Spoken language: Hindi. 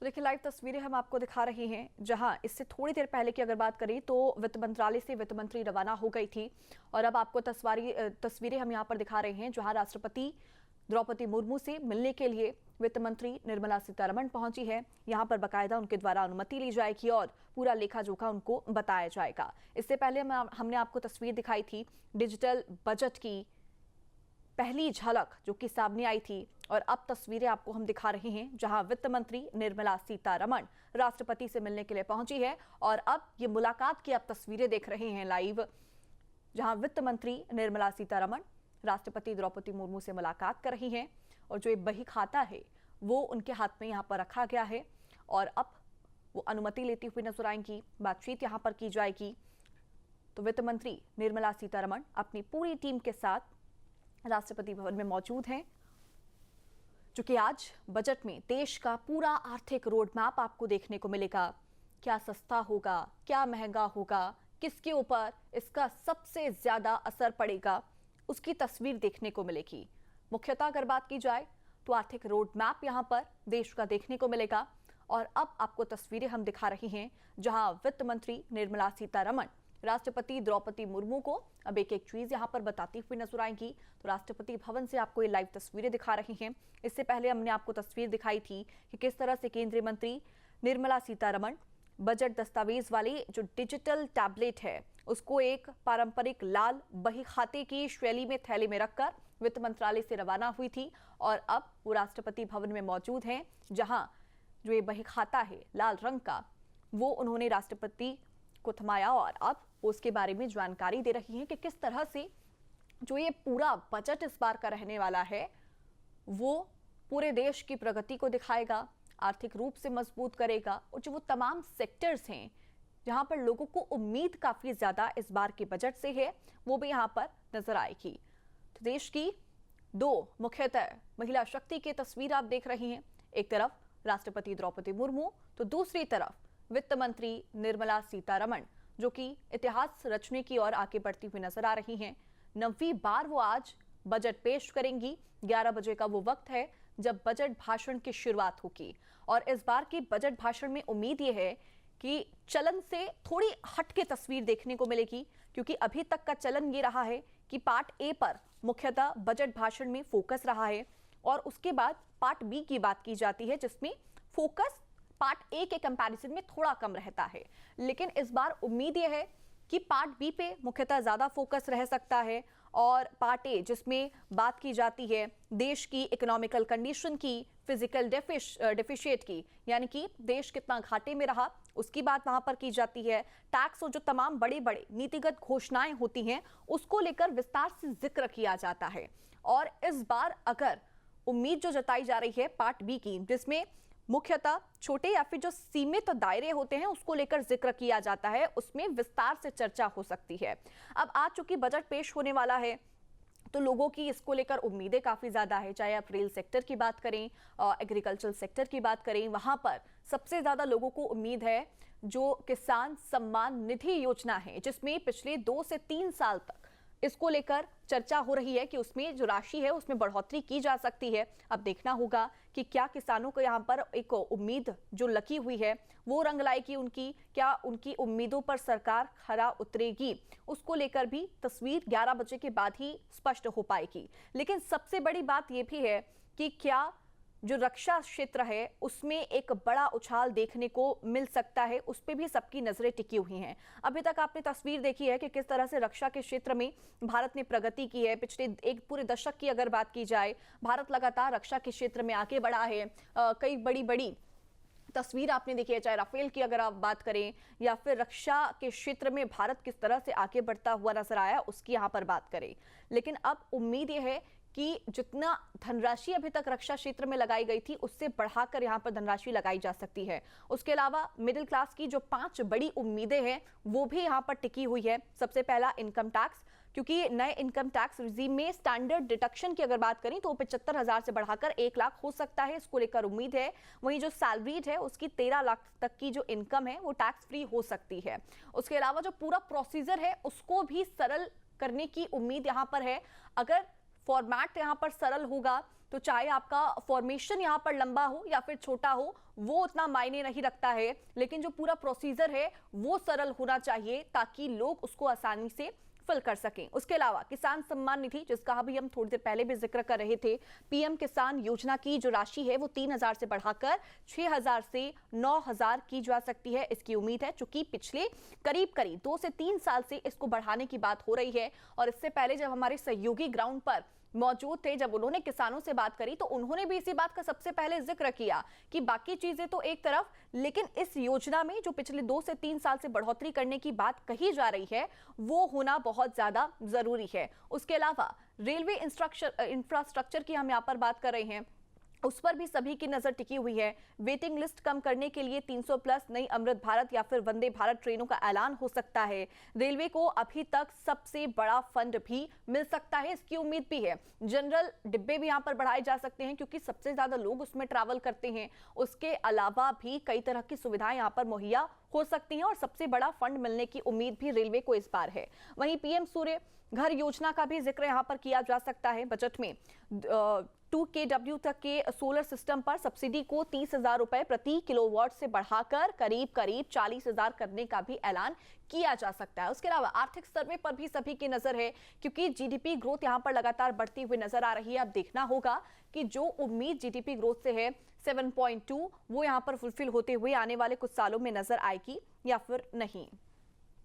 तो देखिए लाइव तस्वीरें हम आपको दिखा रहे हैं, जहां इससे थोड़ी देर पहले की अगर बात करें तो वित्त मंत्रालय से वित्त मंत्री रवाना हो गई थी और अब आपको तस्वीरें हम यहां पर दिखा रहे हैं, जहां राष्ट्रपति द्रौपदी मुर्मू से मिलने के लिए वित्त मंत्री निर्मला सीतारमण पहुंची है। यहां पर बाकायदा उनके द्वारा अनुमति ली जाएगी और पूरा लेखा जोखा उनको बताया जाएगा। इससे पहले हमने आपको तस्वीर दिखाई थी डिजिटल बजट की पहली झलक जो कि सामने आई थी, और अब तस्वीरें आपको हम दिखा रहे हैं जहां वित्त मंत्री निर्मला सीतारमण राष्ट्रपति से मिलने के लिए पहुंची है। और अब ये मुलाकात की आप तस्वीरें देख रहे हैं लाइव, जहां वित्त मंत्री निर्मला सीतारमण राष्ट्रपति द्रौपदी मुर्मू से मुलाकात कर रही हैं और जो ये बही खाता है वो उनके हाथ में यहाँ पर रखा गया है और अब वो अनुमति लेती हुई नजर आएंगी, बातचीत यहाँ पर की जाएगी। तो वित्त मंत्री निर्मला सीतारमण अपनी पूरी टीम के साथ राष्ट्रपति भवन में मौजूद हैं, चूंकि आज बजट में देश का पूरा आर्थिक रोड मैप आपको देखने को मिलेगा। क्या सस्ता होगा, क्या महंगा होगा, किसके ऊपर इसका सबसे ज्यादा असर पड़ेगा, उसकी तस्वीर देखने को मिलेगी। मुख्यतः अगर बात की जाए तो आर्थिक रोड मैप यहां पर देश का देखने को मिलेगा। और अब आपको तस्वीरें हम दिखा रहे हैं जहां वित्त मंत्री निर्मला सीतारमण राष्ट्रपति द्रौपदी मुर्मू को अब एक एक चीज यहां पर बताती हुई नजर आएंगी। तो राष्ट्रपति भवन से आपको ये लाइव तस्वीरें दिखा रही हैं। इससे पहले हमने आपको तस्वीर दिखाई थी कि किस तरह से केंद्रीय मंत्री निर्मला सीतारमण बजट दस्तावेज वाली जो डिजिटल टैबलेट है उसको एक पारंपरिक लाल बही खाते की शैली में थैले में रखकर वित्त मंत्रालय से रवाना हुई थी और अब वो राष्ट्रपति भवन में मौजूद हैं, जहां जो ये बही खाता है लाल रंग का वो उन्होंने राष्ट्रपति को थमाया और अब उसके बारे में जानकारी दे रही हैं कि किस तरह से जो ये पूरा बजट इस बार का रहने वाला है वो पूरे देश की प्रगति को दिखाएगा, आर्थिक रूप से मजबूत करेगा और जो वो तमाम सेक्टर्स हैं जहां पर लोगों को उम्मीद काफी ज्यादा इस बार के बजट से है वो भी यहां पर नजर आएगी। तो देश की दो मुख्यतः महिला शक्ति की तस्वीर आप देख रही हैं, एक तरफ राष्ट्रपति द्रौपदी मुर्मू तो दूसरी तरफ वित्त मंत्री निर्मला सीतारमण जो कि इतिहास रचने की ओर आगे बढ़ती हुई नजर आ रही हैं। 9वीं बार वो आज बजट पेश करेंगी। 11 बजे का वो वक्त है जब बजट भाषण की शुरुआत होगी और इस बार की बजट भाषण में उम्मीद ये है कि चलन से थोड़ी हट के तस्वीर देखने को मिलेगी, क्योंकि अभी तक का चलन ये रहा है कि पार्ट ए पर मुख्यतः बजट भाषण में फोकस रहा है और उसके बाद पार्ट बी की बात की जाती है जिसमें फोकस पार्ट ए के कंपैरिजन में थोड़ा कम रहता है। लेकिन इस बार उम्मीद यह है कि पार्ट बी पे मुख्यतः ज्यादा फोकस रह सकता है और पार्ट ए जिसमें बात की जाती है देश की इकोनॉमिकल कंडीशन की, फिजिकल डेफिशिएट की, यानी कि देश कितना घाटे में रहा उसकी बात वहां पर की जाती है। टैक्स और जो तमाम बड़े बड़े नीतिगत घोषणाएं होती हैं उसको लेकर विस्तार से जिक्र किया जाता है। और इस बार अगर उम्मीद जो जताई जा रही है पार्ट बी की, जिसमें मुख्यतः छोटे या फिर जो सीमित दायरे होते हैं उसको लेकर जिक्र किया जाता है, उसमें विस्तार से चर्चा हो सकती है। अब आज चूंकि बजट पेश होने वाला है तो लोगों की इसको लेकर उम्मीदें काफी ज्यादा है, चाहे आप रेल सेक्टर की बात करें, एग्रीकल्चर सेक्टर की बात करें, वहां पर सबसे ज्यादा लोगों को उम्मीद है जो किसान सम्मान निधि योजना है, जिसमें पिछले 2 से 3 साल तक इसको लेकर चर्चा हो रही है कि उसमें जो राशि है उसमें बढ़ोतरी की जा सकती है। अब देखना होगा कि क्या किसानों को यहाँ पर एक उम्मीद जो लगी हुई है वो रंग लाएगी उनकी, क्या उनकी उम्मीदों पर सरकार खरा उतरेगी, उसको लेकर भी तस्वीर 11 बजे के बाद ही स्पष्ट हो पाएगी। लेकिन सबसे बड़ी बात यह भी है कि क्या जो रक्षा क्षेत्र है उसमें एक बड़ा उछाल देखने को मिल सकता है, उस पर भी सबकी नजरें टिकी हुई हैं। अभी तक आपने तस्वीर देखी है कि किस तरह से रक्षा के क्षेत्र में भारत ने प्रगति की है। पिछले एक पूरे दशक की अगर बात की जाए, भारत लगातार रक्षा के क्षेत्र में आगे बढ़ा है। कई बड़ी बड़ी तस्वीर आपने देखी है, चाहे राफेल की अगर आप बात करें या फिर रक्षा के क्षेत्र में भारत किस तरह से आगे बढ़ता हुआ नजर आया उसकी यहाँ पर बात करें। लेकिन अब उम्मीद यह है कि जितना धनराशि अभी तक रक्षा क्षेत्र में लगाई गई थी उससे बढ़ाकर यहां पर धनराशि लगाई जा सकती है। उसके अलावा मिडिल क्लास की जो 5 बड़ी उम्मीदें हैं वो भी यहां पर टिकी हुई है। सबसे पहला इनकम टैक्स, क्योंकि नए इनकम टैक्स रिजीम में स्टैंडर्ड डिडक्शन की अगर बात करें तो 75,000 से बढ़ाकर 1 लाख हो सकता है, इसको लेकर उम्मीद है। वहीं जो सैलरीड है उसकी 13 लाख तक की जो इनकम है वो टैक्स फ्री हो सकती है। उसके अलावा जो पूरा प्रोसीजर है उसको भी सरल करने की उम्मीद यहां पर है। अगर फॉर्मेट यहां पर सरल होगा तो चाहे आपका फॉर्मेशन यहाँ पर लंबा हो या फिर छोटा हो, वो उतना मायने नहीं रखता है, लेकिन जो पूरा प्रोसीजर है वो सरल होना चाहिए ताकि लोग उसको आसानी से फिल कर सकें। उसके अलावा किसान सम्मान निधि, जिसका अभी हम थोड़ी देर पहले भी जिक्र कर रहे थे, पीएम किसान योजना की जो राशि है वो 3,000 से बढ़ाकर 6,000 से 9,000 की जा सकती है। इसकी उम्मीद है, चूंकि पिछले करीब 2 से 3 साल से इसको बढ़ाने की बात हो रही है। और इससे पहले जब हमारे सहयोगी ग्राउंड पर मौजूद थे, जब उन्होंने किसानों से बात करी तो उन्होंने भी इसी बात का सबसे पहले जिक्र किया कि बाकी चीजें तो एक तरफ, लेकिन इस योजना में जो पिछले 2 से 3 साल से बढ़ोतरी करने की बात कही जा रही है वो होना बहुत ज्यादा जरूरी है। उसके अलावा रेलवे इंफ्रास्ट्रक्चर की हम यहाँ पर बात कर रहे हैं, उस पर भी सभी की नजर टिकी हुई है। वेटिंग लिस्ट कम करने के लिए 300 प्लस नई अमृत भारत या फिर वंदे भारत ट्रेनों का ऐलान हो सकता है। रेलवे को अभी तक सबसे बड़ा फंड भी मिल सकता है, इसकी उम्मीद भी है। जनरल डिब्बे भी यहाँ पर बढ़ाए जा सकते हैं क्योंकि सबसे ज्यादा लोग उसमें ट्रैवल करते हैं। उसके अलावा भी कई तरह की सुविधाएं यहाँ पर मुहैया हो सकती हैं और सबसे बड़ा फंड मिलने की उम्मीद भी रेलवे को इस बार है। वहीं पीएम सूर्य घर योजना का भी जिक्र यहाँ पर किया जा सकता है। बजट में 2 kW तक के सोलर सिस्टम पर सब्सिडी को 30,000 रुपए प्रति किलोवाट से बढ़ाकर करीब 40,000 करने का भी ऐलान किया जा सकता है। उसके अलावा आर्थिक सर्वे पर भी सभी की नजर है क्योंकि जीडीपी ग्रोथ यहां पर लगातार बढ़ती हुई नजर आ रही है। अब देखना होगा कि जो उम्मीद जीडीपी ग्रोथ से है 7.2 वो यहां पर फुलफिल होते हुए आने वाले कुछ सालों में नजर आएगी या फिर नहीं।